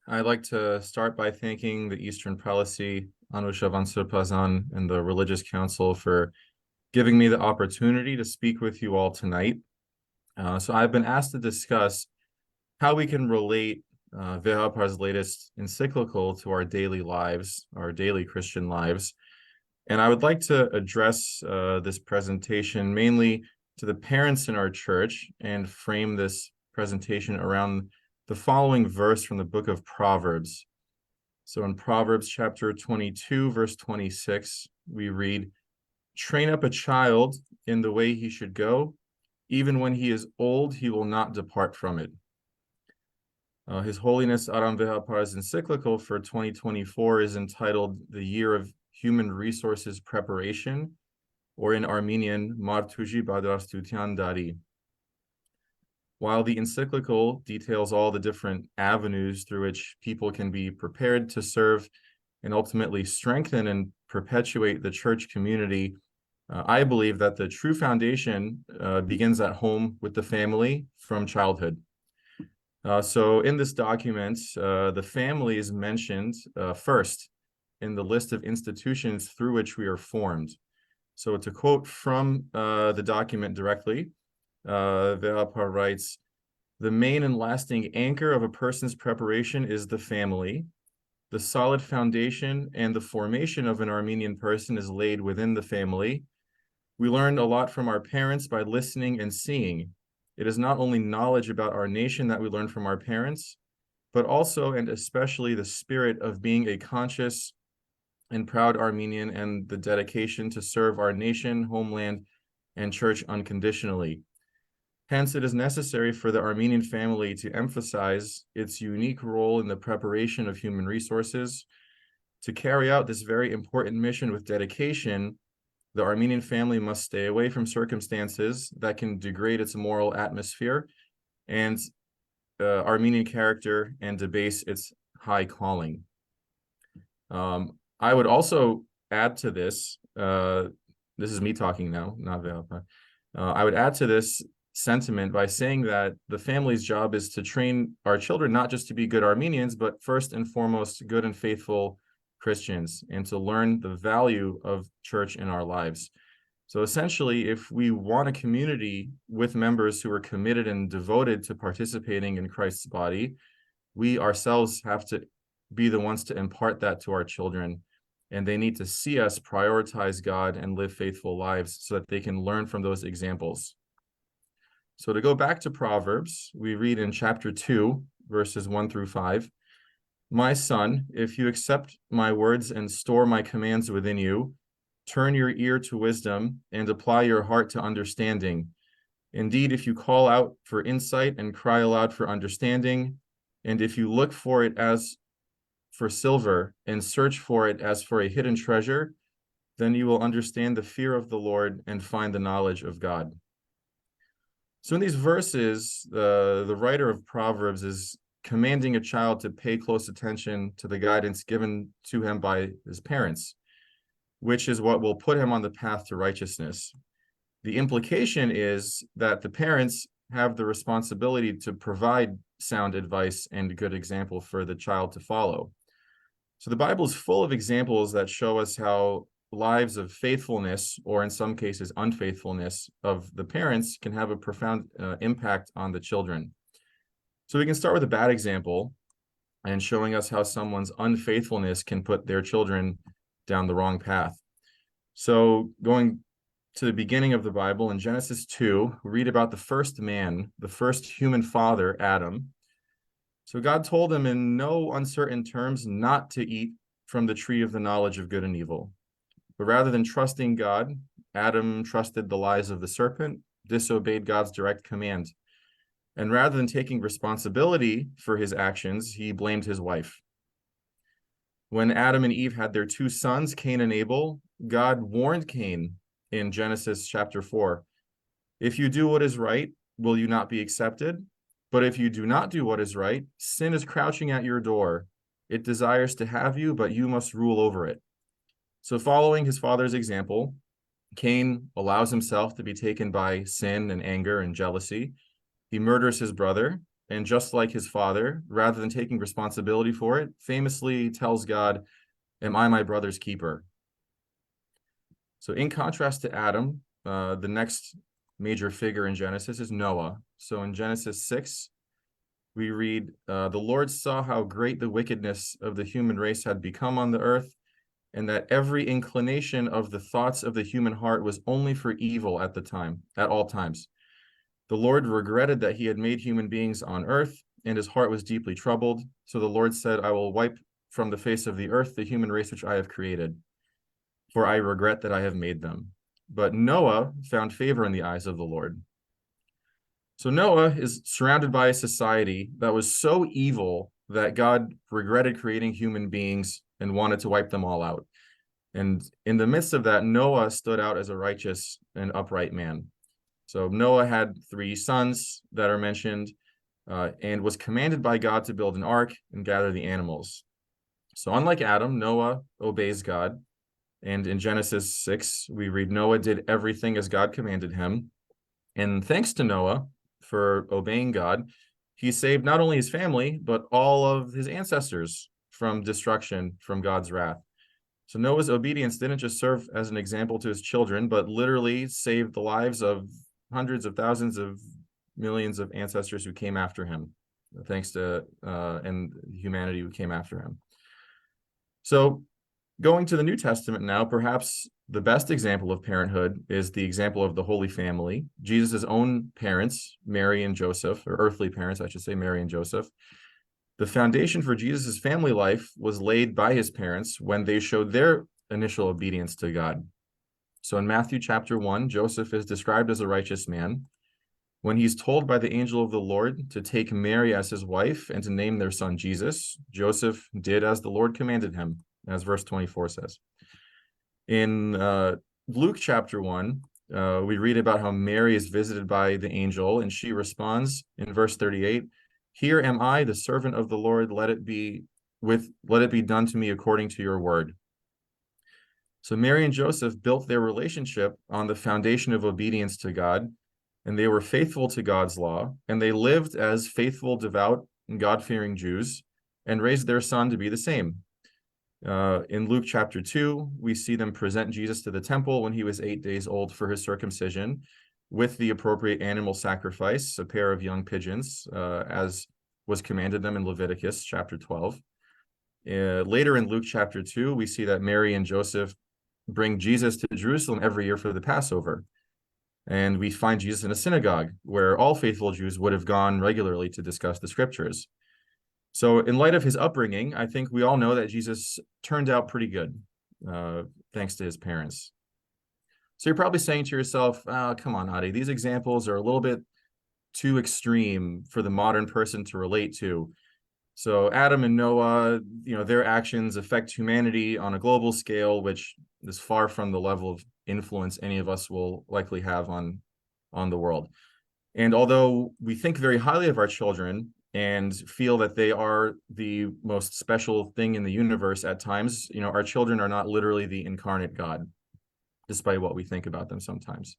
I'd like to start by thanking the Eastern Prelacy, Anushavan Surpazan, and the Religious Council for giving me the opportunity to speak with you all tonight. So I've been asked to discuss how we can relate Vehapar's latest encyclical to our daily lives, our daily Christian lives. And I would like to address this presentation mainly to the parents in our church and frame this presentation around the following verse from the book of Proverbs. So in Proverbs chapter 22, verse 26, we read, "Train up a child in the way he should go. Even when he is old, he will not depart from it." His Holiness Aram Vehapar's encyclical for 2024 is entitled "The Year of Human Resources Preparation," or in Armenian, Martuji Badrastutyan Dari. While the encyclical details all the different avenues through which people can be prepared to serve and ultimately strengthen and perpetuate the church community, I believe that the true foundation begins at home with the family from childhood. So in this document, the family is mentioned first in the list of institutions through which we are formed. So to quote from the document directly, Vehapar writes, "The main and lasting anchor of a person's preparation is the family. The solid foundation and the formation of an Armenian person is laid within the family. We learn a lot from our parents by listening and seeing. It is not only knowledge about our nation that we learn from our parents, but also and especially the spirit of being a conscious and proud Armenian and the dedication to serve our nation, homeland, and church unconditionally. Hence, it is necessary for the Armenian family to emphasize its unique role in the preparation of human resources. To carry out this very important mission with dedication, the Armenian family must stay away from circumstances that can degrade its moral atmosphere and Armenian character and debase its high calling." I would also add to this, this is me talking now, not Veapa. I would add to this sentiment by saying that the family's job is to train our children not just to be good Armenians, but first and foremost, good and faithful Christians, and to learn the value of church in our lives. So essentially, if we want a community with members who are committed and devoted to participating in Christ's body, we ourselves have to be the ones to impart that to our children. And they need to see us prioritize God and live faithful lives so that they can learn from those examples. So to go back to Proverbs, we read in chapter 2, verses 1 through 5, "My son, if you accept my words and store my commands within you, turn your ear to wisdom and apply your heart to understanding. Indeed, if you call out for insight and cry aloud for understanding, and if you look for it as for silver and search for it as for a hidden treasure, then you will understand the fear of the Lord and find the knowledge of God." So in these verses, the writer of Proverbs is commanding a child to pay close attention to the guidance given to him by his parents, which is what will put him on the path to righteousness. The implication is that the parents have the responsibility to provide sound advice and good example for the child to follow. So the Bible is full of examples that show us how lives of faithfulness, or in some cases unfaithfulness, of the parents can have a profound impact on the children. So we can start with a bad example and showing us how someone's unfaithfulness can put their children down the wrong path. So going to the beginning of the Bible, in Genesis 2, we read about the first man, the first human father, Adam. So God told him in no uncertain terms not to eat from the tree of the knowledge of good and evil. But rather than trusting God, Adam trusted the lies of the serpent, disobeyed God's direct command. And rather than taking responsibility for his actions, he blamed his wife. When Adam and Eve had their two sons, Cain and Abel, God warned Cain in Genesis chapter 4, "If you do what is right, will you not be accepted? But if you do not do what is right, sin is crouching at your door. It desires to have you, but you must rule over it." So following his father's example, Cain allows himself to be taken by sin and anger and jealousy. He murders his brother, and just like his father, rather than taking responsibility for it, famously tells God, "Am I my brother's keeper?" So in contrast to Adam, the next major figure in Genesis is Noah. So in Genesis 6, we read, "The Lord saw how great the wickedness of the human race had become on the earth, and that every inclination of the thoughts of the human heart was only for evil at all times. The Lord regretted that he had made human beings on earth, and his heart was deeply troubled. So the Lord said, I will wipe from the face of the earth the human race which I have created, for I regret that I have made them." But Noah found favor in the eyes of the Lord. So Noah is surrounded by a society that was so evil that God regretted creating human beings and wanted to wipe them all out. And in the midst of that, Noah stood out as a righteous and upright man. So Noah had 3 sons that are mentioned, and was commanded by God to build an ark and gather the animals. So unlike Adam, Noah obeys God. And in Genesis 6, we read, Noah did everything as God commanded him. And thanks to Noah for obeying God, he saved not only his family, but all of his ancestors from destruction, from God's wrath. So Noah's obedience didn't just serve as an example to his children, but literally saved the lives of hundreds of thousands of millions of ancestors who came after him, thanks to and humanity who came after him. So going to the New Testament now, perhaps the best example of parenthood is the example of the Holy Family. Jesus' own parents, Mary and Joseph, or earthly parents, I should say, Mary and Joseph. The foundation for Jesus' family life was laid by his parents when they showed their initial obedience to God. So in Matthew chapter 1, Joseph is described as a righteous man. When he's told by the angel of the Lord to take Mary as his wife and to name their son Jesus, Joseph did as the Lord commanded him, as verse 24 says. In Luke chapter 1, we read about how Mary is visited by the angel, and she responds in verse 38, "Here am I, the servant of the Lord, let it be done to me according to your word." So Mary and Joseph built their relationship on the foundation of obedience to God, and they were faithful to God's law, and they lived as faithful, devout, and God-fearing Jews, and raised their son to be the same. In Luke chapter 2, we see them present Jesus to the temple when he was 8 days old for his circumcision, with the appropriate animal sacrifice, a pair of young pigeons, as was commanded them in Leviticus chapter 12. Later in Luke chapter 2, we see that Mary and Joseph bring Jesus to Jerusalem every year for the Passover. And we find Jesus in a synagogue where all faithful Jews would have gone regularly to discuss the scriptures. So in light of his upbringing, I think we all know that Jesus turned out pretty good, thanks to his parents. So you're probably saying to yourself, oh, come on, Adi, these examples are a little bit too extreme for the modern person to relate to. So Adam and Noah, their actions affect humanity on a global scale, which is far from the level of influence any of us will likely have on the world. And although we think very highly of our children and feel that they are the most special thing in the universe at times, our children are not literally the incarnate God, despite what we think about them sometimes.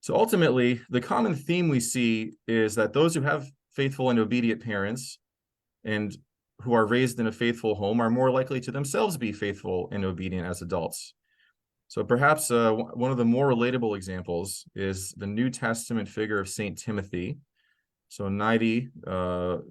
So ultimately, the common theme we see is that those who have faithful and obedient parents and who are raised in a faithful home are more likely to themselves be faithful and obedient as adults. So perhaps one of the more relatable examples is the New Testament figure of Saint Timothy. So Naidi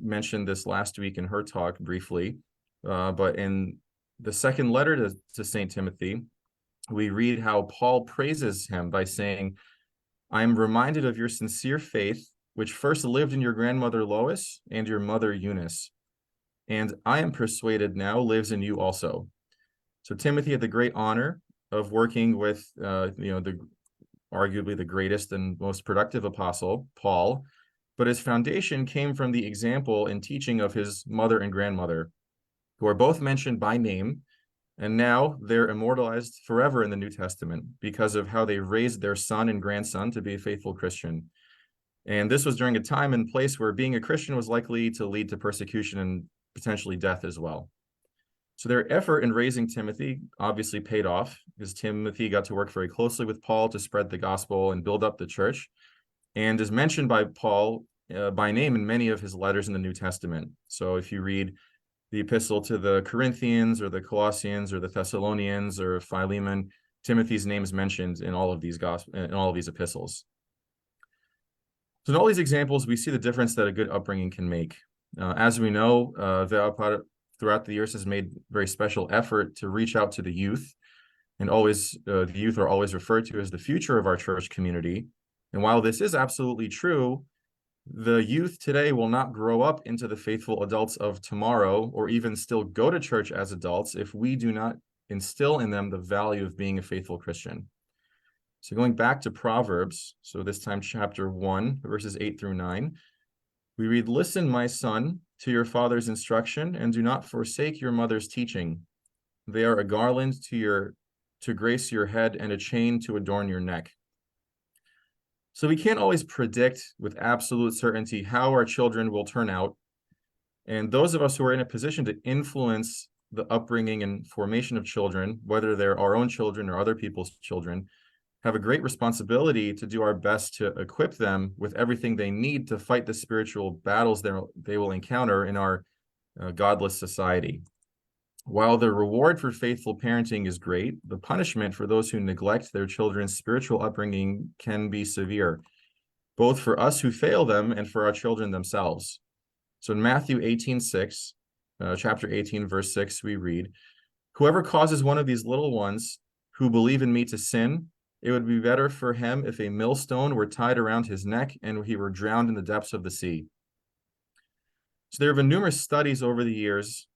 mentioned this last week in her talk briefly, but in the second letter to Saint Timothy, we read how Paul praises him by saying, "I am reminded of your sincere faith, which first lived in your grandmother Lois and your mother Eunice, and I am persuaded now lives in you also." So Timothy had the great honor of working with, arguably the greatest and most productive apostle, Paul, but his foundation came from the example and teaching of his mother and grandmother, who are both mentioned by name, and now they're immortalized forever in the New Testament because of how they raised their son and grandson to be a faithful Christian. And this was during a time and place where being a Christian was likely to lead to persecution and potentially death as well. So their effort in raising Timothy obviously paid off, because Timothy got to work very closely with Paul to spread the gospel and build up the church, and is mentioned by Paul by name in many of his letters in the New Testament. So if you read the epistle to the Corinthians or the Colossians or the Thessalonians or Philemon, Timothy's name is mentioned in all of these epistles. So in all these examples, we see the difference that a good upbringing can make. As we know, Ve'apar throughout the years has made very special effort to reach out to the youth, and always the youth are always referred to as the future of our church community. And while this is absolutely true, the youth today will not grow up into the faithful adults of tomorrow, or even still go to church as adults, if we do not instill in them the value of being a faithful Christian. So going back to Proverbs, so this time chapter 1, verses 8 through 9, we read, "Listen, my son, to your father's instruction, and do not forsake your mother's teaching. They are a garland to grace your head and a chain to adorn your neck." So we can't always predict with absolute certainty how our children will turn out. And those of us who are in a position to influence the upbringing and formation of children, whether they're our own children or other people's children, have a great responsibility to do our best to equip them with everything they need to fight the spiritual battles they will encounter in our godless society. While the reward for faithful parenting is great, the punishment for those who neglect their children's spiritual upbringing can be severe, both for us who fail them and for our children themselves. So in Matthew 18:6, chapter 18, verse 6, we read, "Whoever causes one of these little ones who believe in me to sin, it would be better for him if a millstone were tied around his neck and he were drowned in the depths of the sea." So there have been numerous studies over the years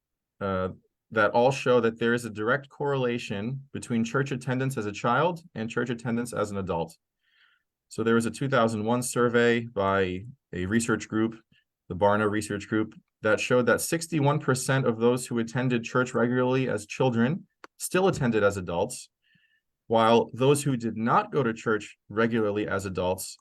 that all show that there is a direct correlation between church attendance as a child and church attendance as an adult. So there was a 2001 survey by a research group, the Barna Research Group, that showed that 61% of those who attended church regularly as children still attended as adults, while those who did not go to church regularly as adults,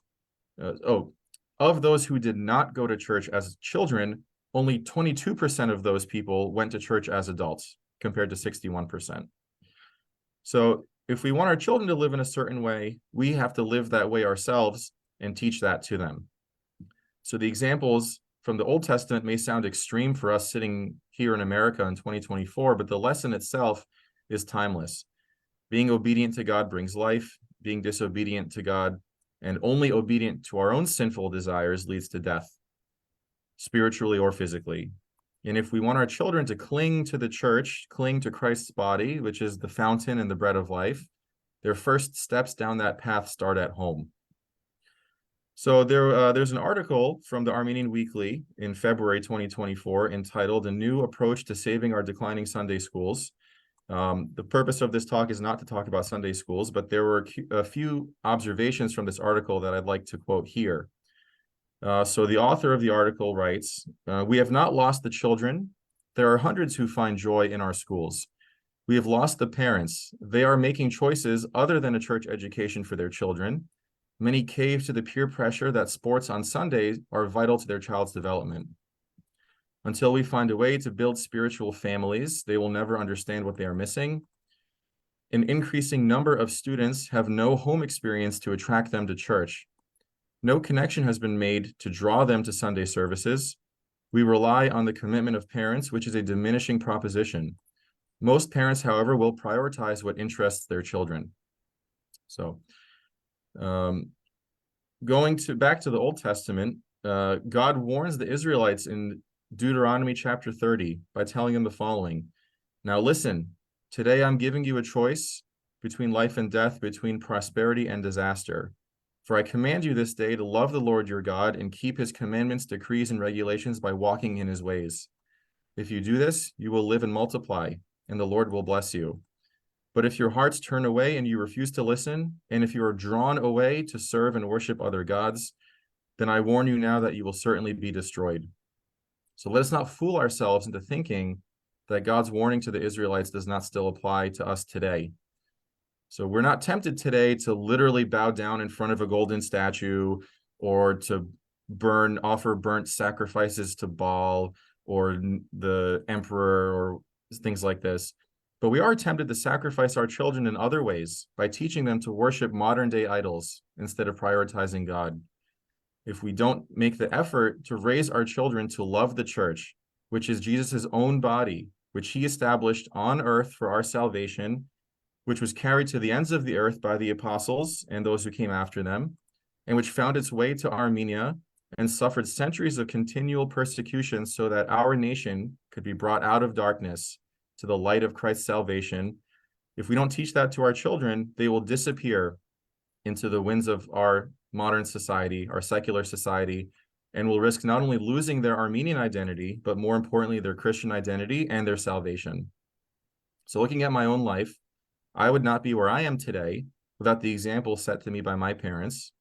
of those who did not go to church as children, only 22% of those people went to church as adults, compared to 61%. So if we want our children to live in a certain way, we have to live that way ourselves and teach that to them. So the examples from the Old Testament may sound extreme for us sitting here in America in 2024, but the lesson itself is timeless. Being obedient to God brings life. Being disobedient to God and only obedient to our own sinful desires leads to death, spiritually or physically. And if we want our children to cling to the church, cling to Christ's body, which is the fountain and the bread of life, their first steps down that path start at home. So there's an article from the Armenian Weekly in February 2024 entitled "A New Approach to Saving Our Declining Sunday Schools." The purpose of this talk is not to talk about Sunday schools, but there were a few observations from this article that I'd like to quote here. So the author of the article writes, "We have not lost the children. There are hundreds who find joy in our schools. We have lost the parents. They are making choices other than a church education for their children. Many cave to the peer pressure that sports on Sundays are vital to their child's development. Until we find a way to build spiritual families, they will never understand what they are missing. An increasing number of students have no home experience to attract them to church. No connection has been made to draw them to Sunday services. We rely on the commitment of parents, which is a diminishing proposition. Most parents, however, will prioritize what interests their children." So going back to the Old Testament, God warns the Israelites in Deuteronomy chapter 30 by telling them the following: "Now listen, today I'm giving you a choice between life and death, between prosperity and disaster. For I command you this day to love the Lord your God and keep his commandments, decrees, and regulations by walking in his ways. If you do this, you will live and multiply, and the Lord will bless you. But if your hearts turn away and you refuse to listen, and if you are drawn away to serve and worship other gods, then I warn you now that you will certainly be destroyed." So let us not fool ourselves into thinking that God's warning to the Israelites does not still apply to us today. So we're not tempted today to literally bow down in front of a golden statue or to offer burnt sacrifices to Baal or the emperor or things like this. But we are tempted to sacrifice our children in other ways by teaching them to worship modern day idols instead of prioritizing God. if we don't make the effort to raise our children to love the church, which is Jesus's own body, which he established on earth for our salvation, which was carried to the ends of the earth by the apostles and those who came after them, and which found its way to Armenia and suffered centuries of continual persecution so that our nation could be brought out of darkness to the light of Christ's salvation. If we don't teach that to our children, they will disappear into the winds of our modern society, our secular society, and will risk not only losing their Armenian identity, but more importantly, their Christian identity and their salvation. So looking at my own life, I would not be where I am today without the example set to me by my parents.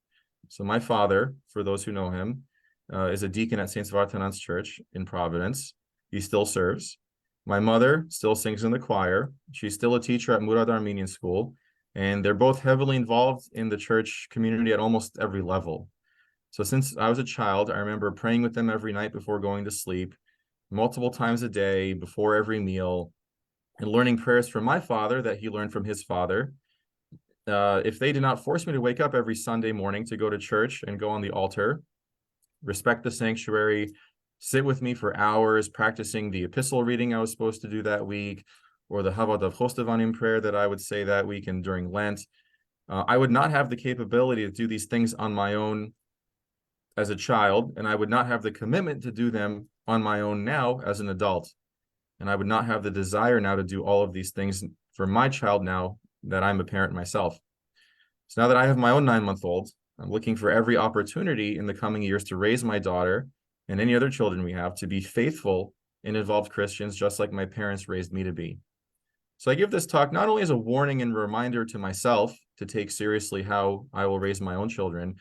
So my father, for those who know him, is a deacon at St. Svartanand's Church in Providence. He still serves. My mother still sings in the choir. She's still a teacher at Murad Armenian School, and they're both heavily involved in the church community at almost every level. So since I was a child, I remember praying with them every night before going to sleep, multiple times a day, before every meal, and learning prayers from my father that he learned from his father. If they did not force me to wake up every Sunday morning to go to church and go on the altar, respect the sanctuary, sit with me for hours practicing the epistle reading I was supposed to do that week, or the Havadav Chostevanim prayer that I would say that week and during Lent, I would not have the capability to do these things on my own as a child, and I would not have the commitment to do them on my own now as an adult. And I would not have the desire now to do all of these things for my child now that I'm a parent myself. So now that I have my own 9-month-old, I'm looking for every opportunity in the coming years to raise my daughter and any other children we have to be faithful and involved Christians, just like my parents raised me to be. So I give this talk not only as a warning and reminder to myself to take seriously how I will raise my own children,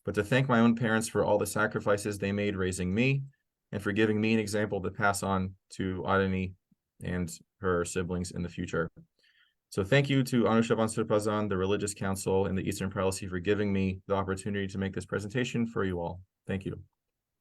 but to thank my own parents for all the sacrifices they made raising me and for giving me an example to pass on to Arani and her siblings in the future. So thank you to Anushavan Surpazan, the Religious Council in the Eastern Prelacy, for giving me the opportunity to make this presentation for you all. Thank you.